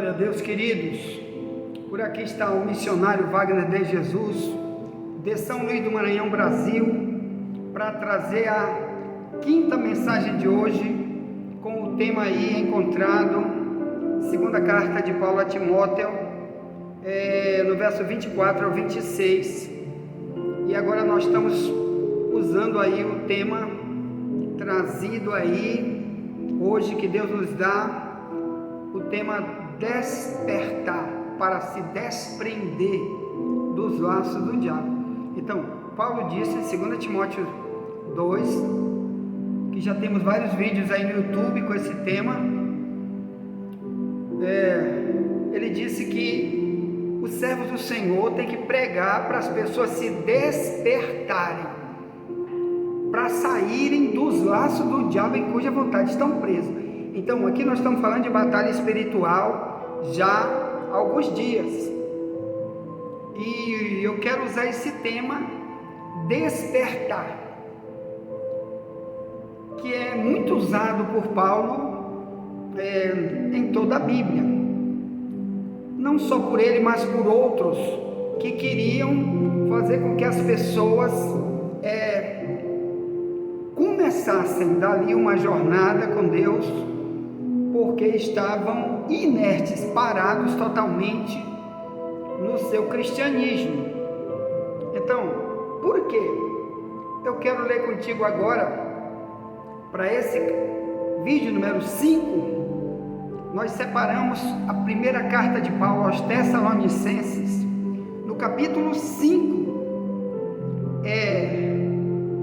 Glória a Deus, queridos. Por aqui está o missionário Wagner de Jesus, de São Luís do Maranhão, Brasil, para trazer a quinta mensagem de hoje, com o tema aí encontrado, segunda carta de Paulo a Timóteo, no verso 24 ao 26. E agora nós estamos usando aí o tema trazido aí, hoje, que Deus nos dá, o tema despertar, para se desprender dos laços do diabo. Então, Paulo disse em 2 Timóteo 2, que já temos vários vídeos aí no YouTube com esse tema. Ele disse que os servos do Senhor têm que pregar para as pessoas se despertarem, para saírem dos laços do diabo em cuja vontade estão presos. Então, aqui nós estamos falando de batalha espiritual já há alguns dias, e eu quero usar esse tema, despertar, que é muito usado por Paulo em toda a Bíblia, não só por ele, mas por outros que queriam fazer com que as pessoas começassem dali uma jornada com Deus, porque estavam inertes, parados totalmente no seu cristianismo. Então, por quê? Eu quero ler contigo agora, para esse vídeo número 5, nós separamos a primeira carta de Paulo aos Tessalonicenses, no capítulo 5,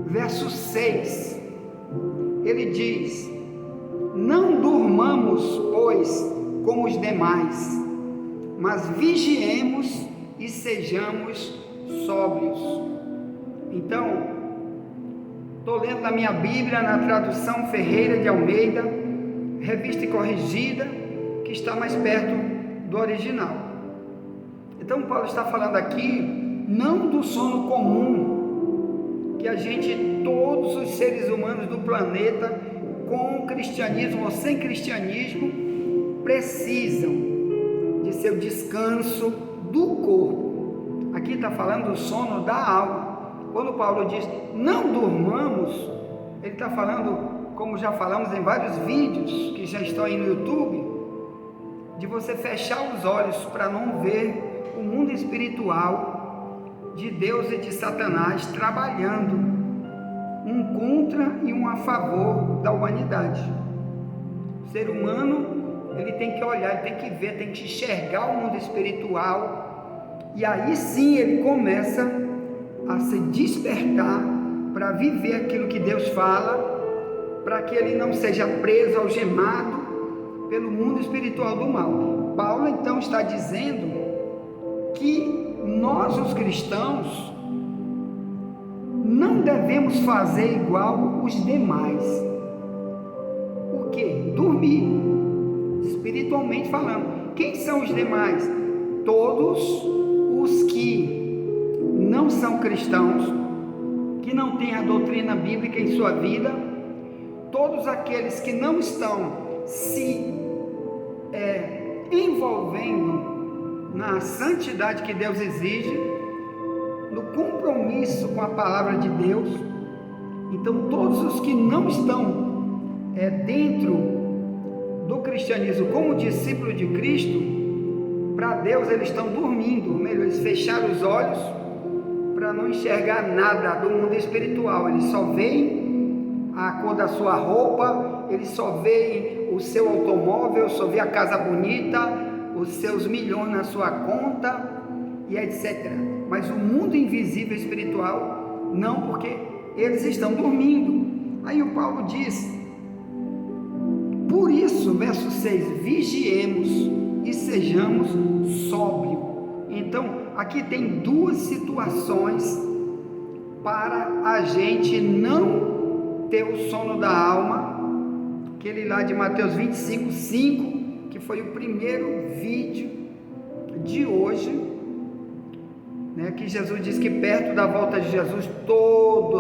verso 6, ele diz: não durmamos, pois, como os demais, mas vigiemos e sejamos sóbrios. Então, estou lendo na minha Bíblia, na tradução Ferreira de Almeida, revista e corrigida, que está mais perto do original. Então, Paulo está falando aqui, não do sono comum, que a gente, todos os seres humanos do planeta, com cristianismo ou sem cristianismo, precisam de seu descanso do corpo. Aqui está falando do sono da alma. Quando Paulo diz não durmamos, ele está falando, como já falamos em vários vídeos que já estão aí no YouTube, de você fechar os olhos para não ver o mundo espiritual de Deus e de Satanás trabalhando, um contra e um a favor da humanidade. O ser humano, ele tem que olhar, ele tem que ver, tem que enxergar o mundo espiritual, e aí sim ele começa a se despertar para viver aquilo que Deus fala, para que ele não seja preso, algemado pelo mundo espiritual do mal. Paulo então está dizendo que nós, os cristãos, não devemos fazer igual os demais. O que? Dormir, espiritualmente falando. Quem são os demais? Todos os que não são cristãos, que não têm a doutrina bíblica em sua vida, todos aqueles que não estão se envolvendo na santidade que Deus exige, no compromisso com a palavra de Deus. Então, todos os que não estão dentro do cristianismo como discípulo de Cristo, para Deus eles estão dormindo, ou melhor, eles fecharam os olhos para não enxergar nada do mundo espiritual. Eles só veem a cor da sua roupa, eles só veem o seu automóvel, só veem a casa bonita, os seus milhões na sua conta e etc. Mas o mundo invisível espiritual, não, porque eles estão dormindo. Aí o Paulo diz, por isso, verso 6, vigiemos e sejamos sóbrios. Então, aqui tem duas situações para a gente não ter o sono da alma, aquele lá de Mateus 25, 5, que foi o primeiro vídeo de hoje, que Jesus diz que perto da volta de Jesus, todo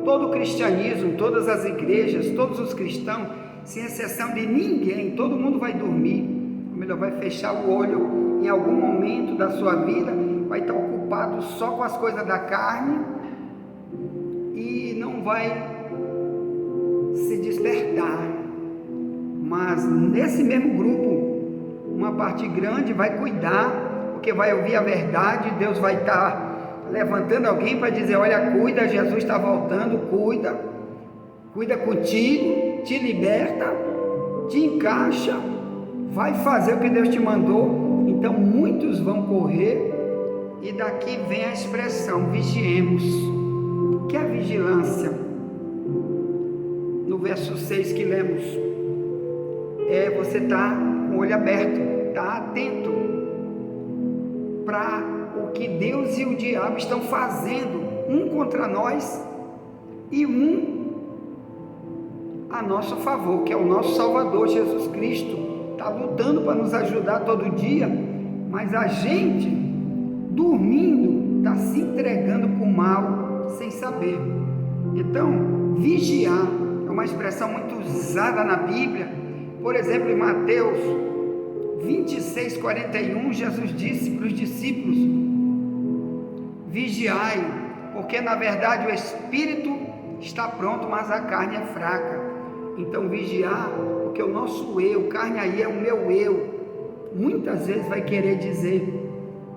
o cristianismo, todas as igrejas, todos os cristãos, sem exceção de ninguém, todo mundo vai dormir. melhor, vai fechar o olho em algum momento da sua vida, vai estar ocupado só com as coisas da carne e não vai se despertar. Mas nesse mesmo grupo, uma parte grande vai cuidar, porque vai ouvir a verdade. Deus vai estar levantando alguém para dizer: olha, cuida, Jesus está voltando, cuida contigo, te liberta, te encaixa, vai fazer o que Deus te mandou. Então muitos vão correr, e daqui vem a expressão vigiemos. O que é vigilância? No verso 6 que lemos, você está com o olho aberto, está atento para o que Deus e o diabo estão fazendo, um contra nós e um a nosso favor, que é o nosso Salvador Jesus Cristo. Está lutando para nos ajudar todo dia, mas a gente, dormindo, está se entregando para o mal sem saber. Então, vigiar é uma expressão muito usada na Bíblia. Por exemplo, em Mateus 26:41, Jesus disse para os discípulos: vigiai, porque na verdade o espírito está pronto, mas a carne é fraca. Então vigiar, porque o nosso eu, carne aí é o meu eu, muitas vezes vai querer dizer: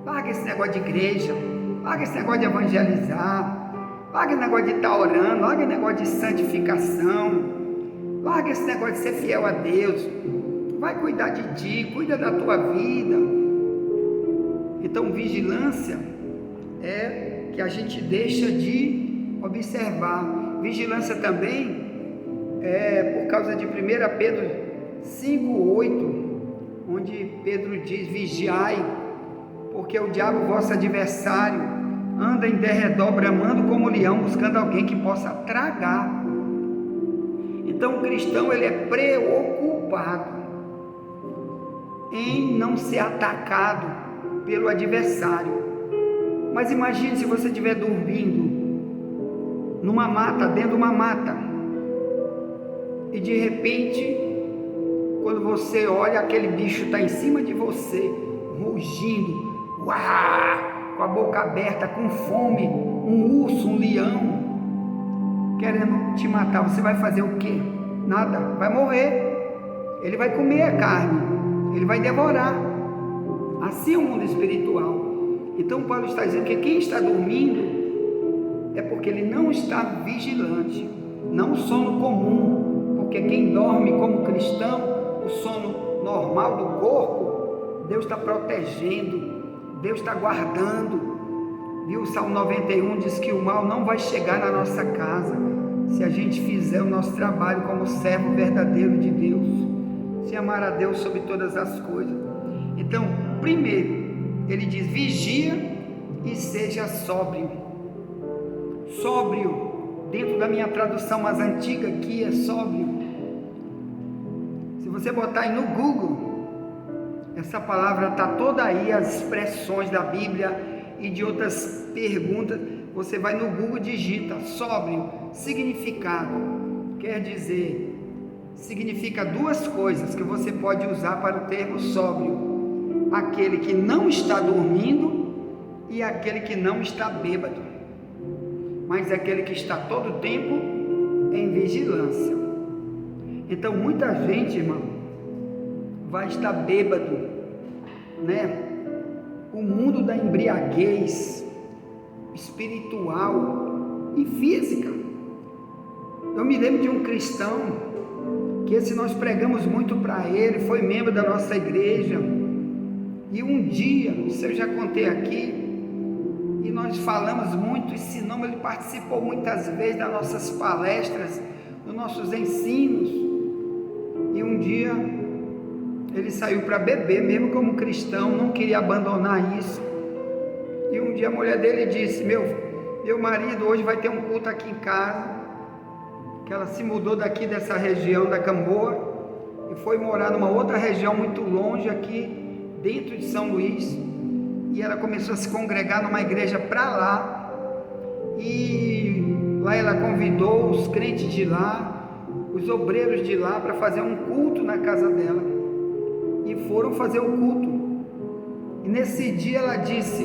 larga esse negócio de igreja, larga esse negócio de evangelizar, larga esse negócio de estar orando, larga esse negócio de santificação, larga esse negócio de ser fiel a Deus, vai cuidar de ti, cuida da tua vida. Então vigilância é que a gente deixa de observar. Vigilância também por causa de 1 Pedro 5:8, onde Pedro diz: vigiai, porque o diabo, vosso adversário, anda em derredor bramando como leão, buscando alguém que possa tragar. Então o cristão, ele é preocupado em não ser atacado pelo adversário. Mas imagine se você estiver dormindo numa mata, dentro de uma mata, e de repente, quando você olha, aquele bicho está em cima de você, rugindo, com a boca aberta, com fome, um urso, um leão, querendo te matar. Você vai fazer o quê? Nada, vai morrer. Ele vai comer a carne, ele vai devorar. Assim é o mundo espiritual. Então Paulo está dizendo que quem está dormindo é porque ele não está vigilante, não sono comum. Porque quem dorme como cristão, o sono normal do corpo, Deus está protegendo, Deus está guardando, viu? O Salmo 91 diz que o mal não vai chegar na nossa casa, se a gente fizer o nosso trabalho como servo verdadeiro de Deus, se amar a Deus sobre todas as coisas. Então, primeiro, ele diz: vigia e seja sóbrio. Sóbrio, dentro da minha tradução mais antiga aqui, é sóbrio. Se você botar aí no Google, essa palavra está toda aí, as expressões da Bíblia e de outras perguntas. Você vai no Google, digita sóbrio, significado, quer dizer, significa duas coisas que você pode usar para o termo sóbrio: aquele que não está dormindo e aquele que não está bêbado, mas aquele que está todo o tempo em vigilância. Então muita gente, irmão, vai estar bêbado, né? O mundo da embriaguez espiritual e física. Eu me lembro de um cristão que esse nós pregamos muito para ele, foi membro da nossa igreja, e um dia, isso eu já contei aqui, e nós falamos muito, ensinamos, ele participou muitas vezes das nossas palestras, dos nossos ensinos, e um dia ele saiu para beber, mesmo como cristão, não queria abandonar isso. E um dia a mulher dele disse: meu marido hoje vai ter um culto aqui em casa, que ela se mudou daqui dessa região da Camboa e foi morar numa outra região muito longe aqui dentro de São Luís, e ela começou a se congregar numa igreja para lá, e lá ela convidou os crentes de lá, os obreiros de lá, para fazer um culto na casa dela. E e foram fazer o culto. E nesse dia ela disse: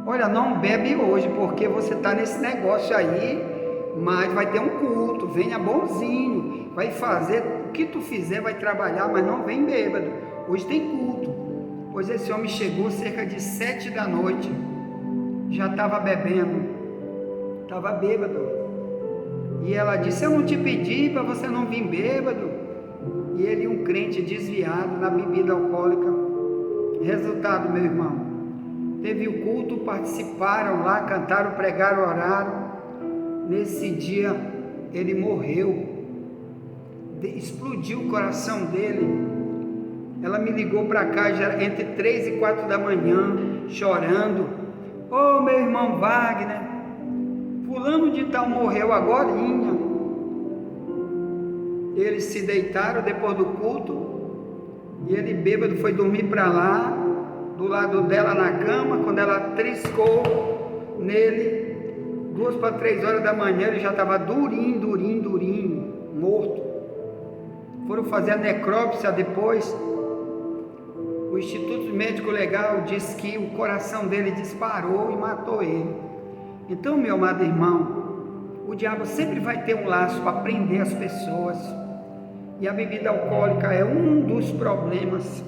olha, não bebe hoje, porque você está nesse negócio aí, mas vai ter um culto, venha bonzinho, vai fazer o que tu fizer, vai trabalhar, mas não vem bêbado, hoje tem culto. Pois esse homem chegou cerca de 7 da noite, já estava bebendo, estava bêbado. E ela disse: eu não te pedi para você não vir bêbado. E ele, um crente desviado na bebida alcoólica. Resultado, meu irmão, teve o culto, participaram lá, cantaram, pregaram, oraram. Nesse dia ele morreu, explodiu o coração dele. Ela me ligou para cá já entre 3 e 4 da manhã, chorando: ô meu irmão Wagner, fulano de tal morreu agorinha. Eles se deitaram depois do culto, e ele bêbado foi dormir para lá, do lado dela na cama. Quando ela triscou nele, 2 para 3 horas da manhã, ele já estava durinho, morto. Foram fazer a necrópsia depois. O Instituto Médico Legal diz que o coração dele disparou e matou ele. Então, meu amado irmão, o diabo sempre vai ter um laço para prender as pessoas, e a bebida alcoólica é um dos problemas.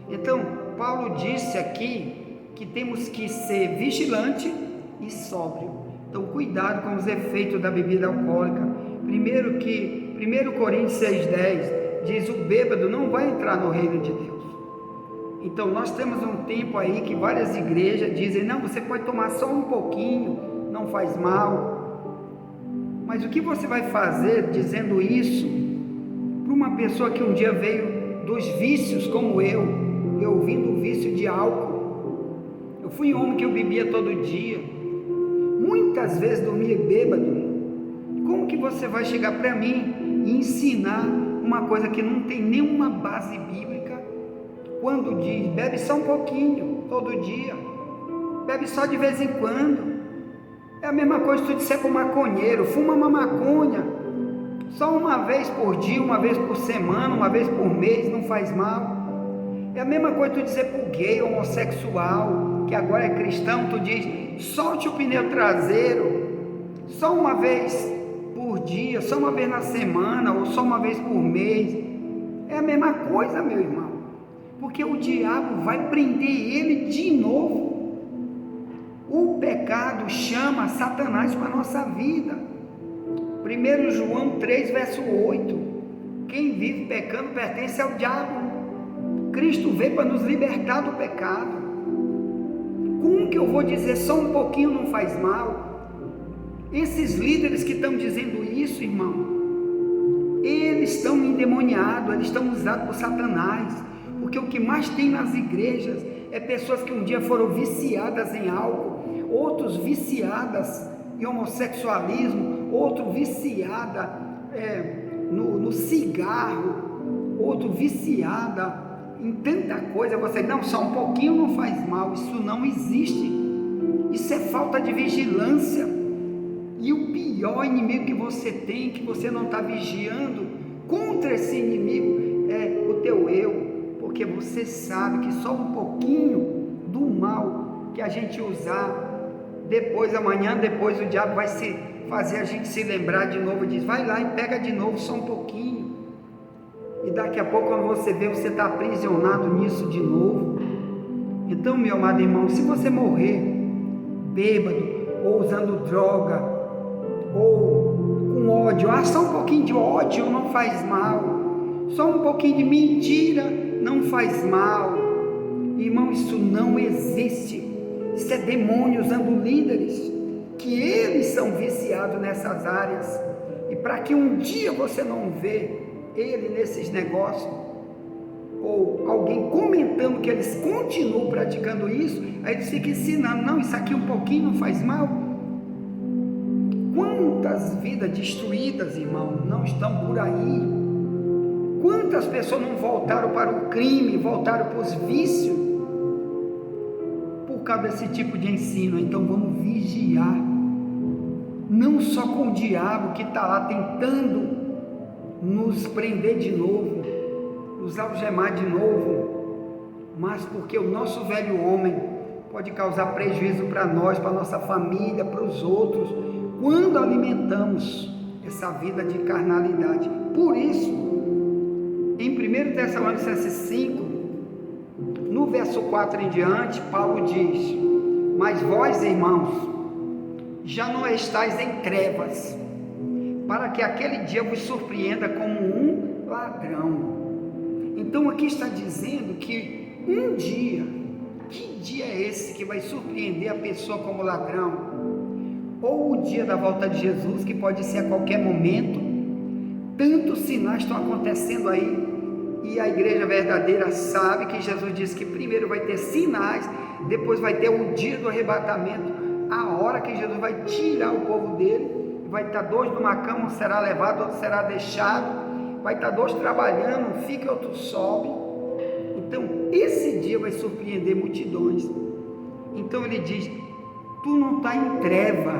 Então, Paulo disse aqui que temos que ser vigilante e sóbrio. Então, cuidado com os efeitos da bebida alcoólica. 1 Coríntios 6,10 diz: o bêbado não vai entrar no reino de Deus. Então, nós temos um tempo aí que várias igrejas dizem: não, você pode tomar só um pouquinho, não faz mal. Mas o que você vai fazer dizendo isso para uma pessoa que um dia veio dos vícios, como eu vim do vício de álcool? Eu fui um homem que eu bebia todo dia, muitas vezes dormia bêbado. Como que você vai chegar para mim e ensinar uma coisa que não tem nenhuma base bíblica, quando diz: bebe só um pouquinho todo dia, bebe só de vez em quando? É a mesma coisa se tu disser para o maconheiro: fuma uma maconha só uma vez por dia, uma vez por semana, uma vez por mês, não faz mal. É a mesma coisa tu dizer para o gay, homossexual, que agora é cristão, tu diz: solte o pneu traseiro só uma vez por dia, só uma vez na semana, ou só uma vez por mês. É a mesma coisa, meu irmão, porque o diabo vai prender ele de novo. O pecado chama Satanás para a nossa vida. 1 João 3, verso 8: quem vive pecando pertence ao diabo. Cristo veio para nos libertar do pecado. Como que eu vou dizer só um pouquinho não faz mal? Esses líderes que estão dizendo isso, irmão, eles estão endemoniados, eles estão usados por Satanás, porque o que mais tem nas igrejas é pessoas que um dia foram viciadas em álcool, outros viciadas em homossexualismo, outro viciada no cigarro, outro viciada em tanta coisa. Você: não, só um pouquinho não faz mal. Isso não existe, isso é falta de vigilância. E o pior inimigo que você tem, que você não está vigiando contra esse inimigo, é o teu eu, porque você sabe que só um pouquinho do mal que a gente usar, depois, amanhã, depois o diabo vai fazer a gente se lembrar de novo, e diz: vai lá e pega de novo só um pouquinho. E daqui a pouco, quando você vê, você está aprisionado nisso de novo. Então, meu amado irmão, se você morrer bêbado, ou usando droga, ou com ódio, só um pouquinho de ódio não faz mal, só um pouquinho de mentira não faz mal, irmão, isso não existe. Isso é demônio usando líderes, que eles são viciados nessas áreas, e para que um dia você não vê ele nesses negócios, ou alguém comentando que eles continuam praticando isso, aí eles ficam ensinando: não, isso aqui um pouquinho não faz mal. Quantas vidas destruídas, irmão, não estão por aí? Quantas pessoas não voltaram para o crime, voltaram para os vícios, por causa desse tipo de ensino? Então vamos vigiar, não só com o diabo que está lá tentando nos prender de novo, nos algemar de novo, mas porque o nosso velho homem pode causar prejuízo para nós, para nossa família, para os outros, quando alimentamos essa vida de carnalidade. Por isso, em 1 Tessalonicenses 5, no verso 4 em diante, Paulo diz: mas vós, irmãos, já não estáis em trevas, para que aquele dia vos surpreenda como um ladrão. Então aqui está dizendo que um dia, que dia é esse que vai surpreender a pessoa como ladrão? Ou o dia da volta de Jesus, que pode ser a qualquer momento. Tantos sinais estão acontecendo aí, e a igreja verdadeira sabe que Jesus disse que primeiro vai ter sinais, depois vai ter o dia do arrebatamento, a hora que Jesus vai tirar o povo dele, vai estar dois numa cama, um será levado, outro será deixado, vai estar dois trabalhando, um fica e outro sobe. Então esse dia vai surpreender multidões. Então ele diz: tu não está em treva,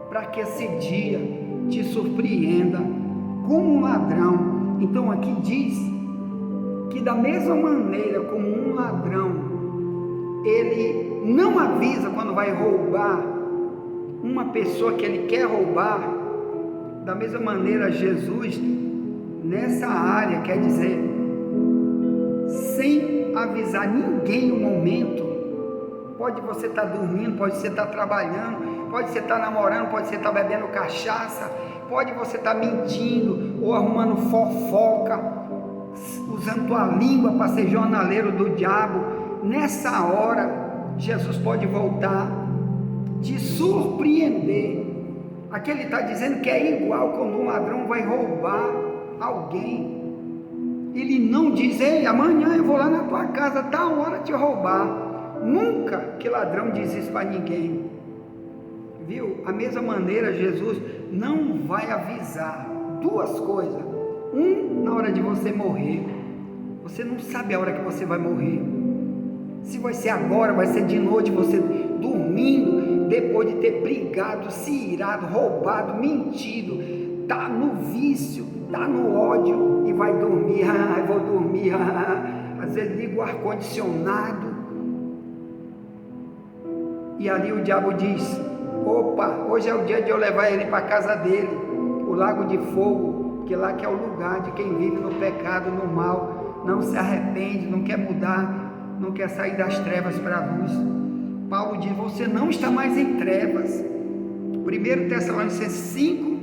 para que esse dia te surpreenda como um ladrão. Então aqui diz que da mesma maneira como um ladrão, ele não avisa quando vai roubar uma pessoa que ele quer roubar, da mesma maneira Jesus, nessa área, quer dizer, sem avisar ninguém no momento, pode você estar dormindo, pode você estar trabalhando, pode você estar namorando, pode você estar bebendo cachaça, pode você estar mentindo ou arrumando fofoca, usando tua língua para ser jornaleiro do diabo. Nessa hora Jesus pode voltar, te surpreender. Aqui ele está dizendo que é igual quando um ladrão vai roubar alguém. Ele não diz: ei, amanhã eu vou lá na tua casa, tá hora de roubar. Nunca que ladrão diz isso para ninguém, viu? A mesma maneira, Jesus não vai avisar duas coisas. Na hora de você morrer, você não sabe a hora que você vai morrer, se vai ser agora, vai ser de noite, você dormindo, depois de ter brigado, se irado, roubado, mentido, tá no vício, tá no ódio, e vai dormir. Eu vou dormir. Às vezes liga o ar-condicionado, e ali o diabo diz: opa, hoje é o dia de eu levar ele para a casa dele, o lago de fogo, porque lá que é o lugar de quem vive no pecado, no mal, não se arrepende, não quer mudar, não quer sair das trevas para a luz. Paulo diz: você não está mais em trevas. 1 Tessalonicenses 5,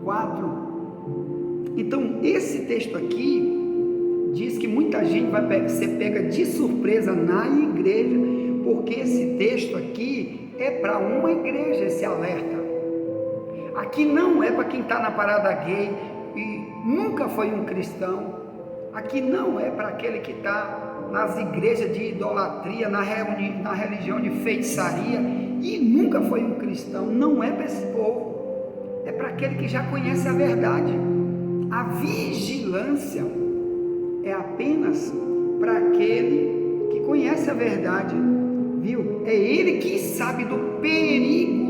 4. Então esse texto aqui diz que muita gente vai ser pega de surpresa na igreja, porque esse texto aqui é para uma igreja, esse alerta. Aqui não é para quem está na parada gay e nunca foi um cristão. Aqui não é para aquele que está nas igrejas de idolatria, na religião de feitiçaria e nunca foi um cristão. Não é para esse povo, é para aquele que já conhece a verdade. A vigilância é apenas para aquele que conhece a verdade, viu? É ele que sabe do perigo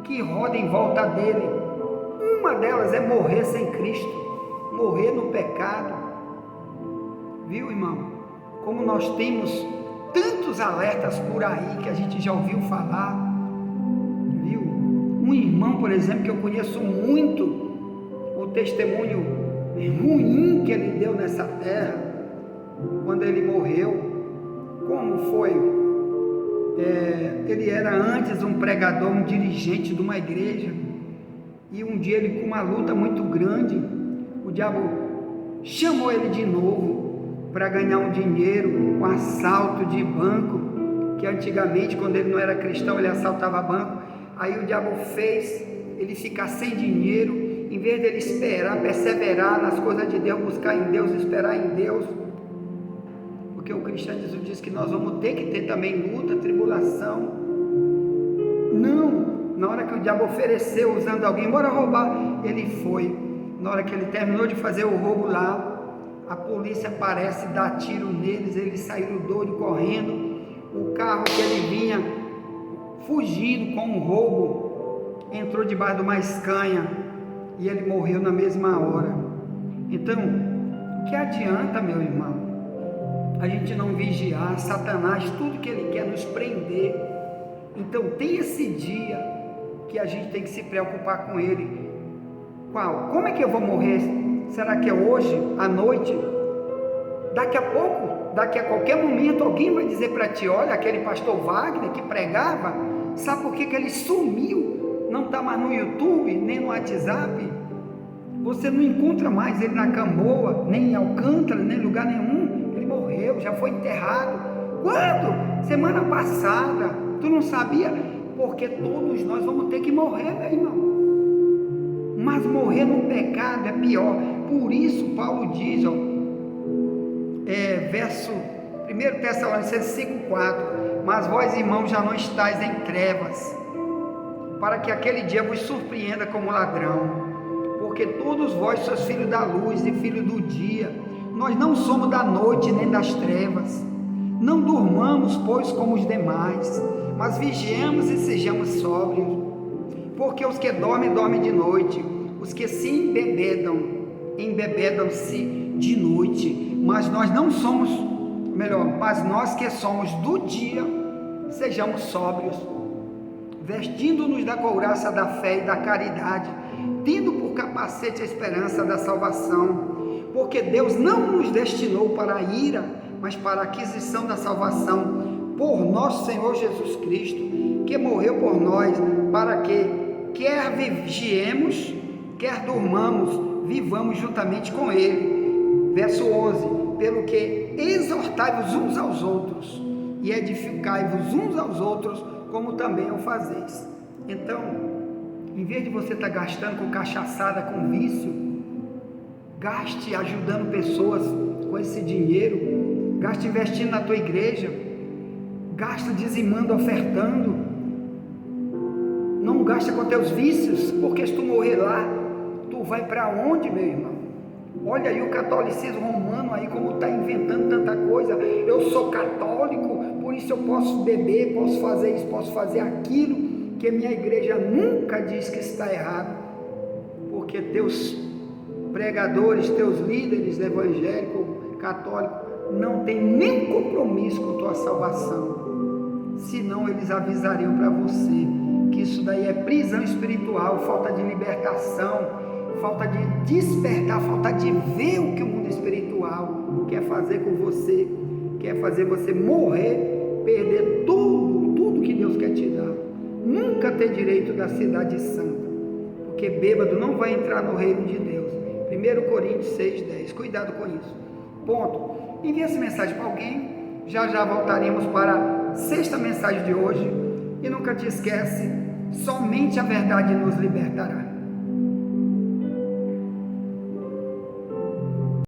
que roda em volta dele. Uma delas é morrer sem Cristo, morrer no pecado, viu, irmão? Como nós temos tantos alertas por aí que a gente já ouviu falar, viu? Um irmão, por exemplo, que eu conheço muito, o testemunho ruim que ele deu nessa terra, quando ele morreu. Como foi? Ele era antes um pregador, um dirigente de uma igreja, e um dia ele, com uma luta muito grande, o diabo chamou ele de novo para ganhar um dinheiro, um assalto de banco, que antigamente, quando ele não era cristão, ele assaltava banco. Aí o diabo fez ele ficar sem dinheiro, em vez dele esperar, perseverar nas coisas de Deus, buscar em Deus, esperar em Deus, porque o cristianismo diz que nós vamos ter que ter também luta, tribulação. Não, na hora que o diabo ofereceu, usando alguém, bora roubar, ele foi. Na hora que ele terminou de fazer o roubo lá, a polícia aparece, dá tiro neles, eles saíram doidos, correndo. O carro que ele vinha fugindo com um roubo, entrou debaixo de uma escanha, e ele morreu na mesma hora. Então, o que adianta, meu irmão? a gente não vigiar, Satanás, tudo que ele quer nos prender. Então tem esse dia que a gente tem que se preocupar com ele. Qual? Como é que eu vou morrer? Será que é hoje, à noite? Daqui a pouco, daqui a qualquer momento, alguém vai dizer para ti: olha, aquele pastor Wagner que pregava, sabe por que ele sumiu? Não está mais no YouTube, nem no WhatsApp. Você não encontra mais ele na Camboa, nem em Alcântara, nem em lugar nenhum. Ele morreu, já foi enterrado. Quando? Semana passada. Tu não sabia? Porque todos nós vamos ter que morrer, meu irmão. Mas morrer no pecado é pior. Por isso Paulo diz, verso 1 Tessalonicenses 5,4: mas vós, irmãos, já não estáis em trevas, para que aquele dia vos surpreenda como ladrão. Porque todos vós sois filhos da luz e filhos do dia. Nós não somos da noite nem das trevas. Não durmamos, pois, como os demais, mas vigiemos e sejamos sóbrios. Porque os que dormem, dormem de noite. Os que se embebedam, embebedam-se de noite. Mas nós não somos, mas nós que somos do dia, sejamos sóbrios, vestindo-nos da couraça da fé e da caridade, tendo por capacete a esperança da salvação, porque Deus não nos destinou para a ira, mas para a aquisição da salvação, por nosso Senhor Jesus Cristo, que morreu por nós, para que, quer vigiemos, quer durmamos, vivamos juntamente com Ele. Verso 11: pelo que exortai-vos uns aos outros, e edificai-vos uns aos outros, como também o fazeis. Então, em vez de você estar gastando com cachaçada, com vício, gaste ajudando pessoas com esse dinheiro, gaste investindo na tua igreja, gaste dizimando, ofertando. Não gaste com teus vícios, porque se tu morrer lá, tu vai para onde, meu irmão? Olha aí o catolicismo romano aí, como está inventando tanta coisa. Eu sou católico, por isso eu posso beber, posso fazer isso, posso fazer aquilo, que a minha igreja nunca diz que está errado, porque teus pregadores, teus líderes evangélicos, católicos, não tem nem compromisso com tua salvação, senão eles avisariam para você que isso daí é prisão espiritual, falta de libertação, falta de despertar, falta de ver o que o mundo espiritual quer fazer com você, quer fazer você morrer, perder tudo que Deus quer te dar, nunca ter direito da cidade santa, porque bêbado não vai entrar no reino de Deus. 1 Coríntios 6,10, cuidado com isso. Ponto. Envie essa mensagem para alguém. Já voltaremos para a sexta mensagem de hoje. E nunca te esquece, somente a verdade nos libertará.